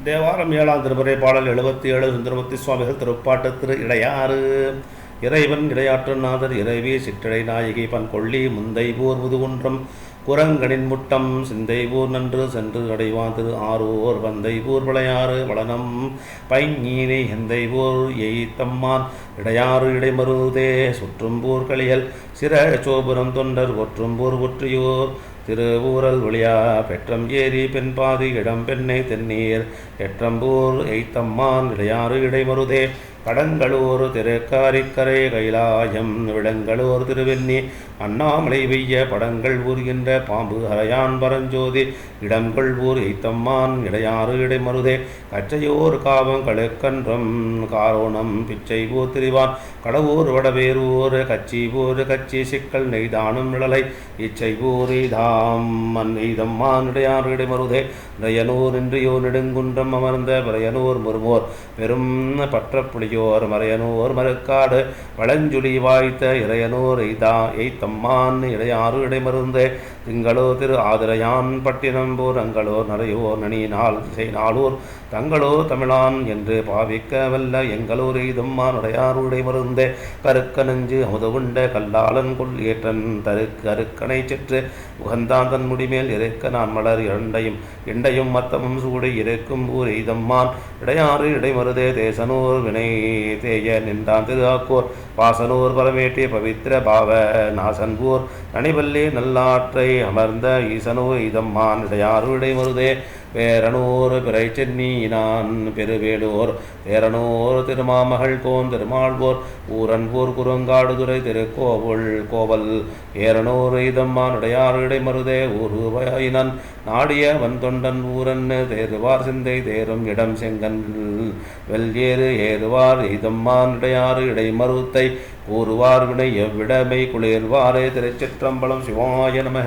தேவாரம் 7ஆம் திருமுறை பாடல் 77 சுந்தரமூர்த்தி சுவாமிகள் திருப்பாட்டு திரு இடையாறு. இறைவன் இடையாற்றுநாதர் இறைவி சிற்றடை நாயகி பன்கொள்ளி முந்தை ஊர் முதுகுன்றம் குரங்கனின் முட்டம் சிந்தை ஊர் நன்று சென்று அடைவான் திரு ஆரூர் வந்தை ஊர் விளையாறு வளனம் பைஞீனை எந்தை ஊர் எய்த்தம்மான் இடையாறு இடைமருதே சுற்றும்பூர் களியல் சிற சோபுரம் தொண்டர் ஒற்றும்பூர் ஒற்றியோர் திருவூரல் ஒளியா பெற்றம் ஏரி பெண்பாதி இடம் பெண்ணை தென்னீர் எற்றம்பூர் எய்த்தம்மான் இடையாறு இடைமருதே கடங்களூர் திருக்காரிக்கரை கைலாயம் விடங்களூர் திருவெண்ணி அண்ணாமலை வெய்ய படங்கள் ஊர்கின்ற பாம்பு அரையான் பரஞ்சோதி இடங்கள் ஊர் எய்த்தம்மான் இடையாறு இடைமருதே கச்சையோர் காவம் கழுக்கன்றம் காரோணம் பிச்சை ஊர் திரிவான் கடவுர் வடவேரூர் கச்சி ஊர் கச்சி சிக்கல் நெய்தானும் நிழலை இச்சை ஊர் இதாம் மண் எய்தம்மான் இடையாறு இடைமருதே இறையனூர் இன்றியோர் நெடுங்குன்றம் அமர்ந்த பிறையனூர் முருமோர் பெரும் பற்றப்புலியோர் மறையனூர் மறுக்காடு வளஞ்சுழி வாய்த்த இறையனூர் எய்த்தம்மான் இடையாறு இடைமருந்தே திங்களோ திரு ஆதிரையான் பட்டினம்பூர் அங்களோர் நரையோர் நனியினால் நாளூர் தங்களோ தமிழான் என்று பாவிக்க வல்ல எங்களூர் எய்தம்மான் இடையாறு இடைமருந்தே கருக்க நெஞ்சு அமுது உண்ட கல்லாளன் கொள் ஏற்றன் தருக்கு அருக்கனை செற்று உகந்தான் தன் முடிமேல் இருக்க நான் மலர் இண்டையும் மத்தமும் சூடி இருக்கும் ஊர் எய்தம்மான் இடையாறு இடைமருதே தேசனூர் வினை தேய நின்றான் திரு ஆக்கூர் வாசனூர் பரமேட்டி பவித்திர பாவ நாசன்பூர் நனிவல்லி நல்லாற்றை அமர்ந்த ஈசனூர் எய்தம்மான் இடையாறு இடைமருதே பேரனூர் பிறை சென்னியினான் பெருவேலூர் பேரனூர் திருமாமகள் கோன் திருமாழ்வோர் ஊரன்பூர் குறுங்காடுதுறை திருக்கோவல் ஏரனூர் எய்தம்மான் இடையாறு இடைமருதே ஊருவாயினன் நாடிய வந்தொண்டன் ஊரன் தேருவார் சிந்தை தேரும் இடம் செங்கன் வெல்ஏறு ஏறுவார் எய்தம்மான் இடையாறு இடைமருத்தை கூறுவார் வினை எவ்விடமை குளிர்வாரே திருச்சிற்றம்பலம் சிவாய நம.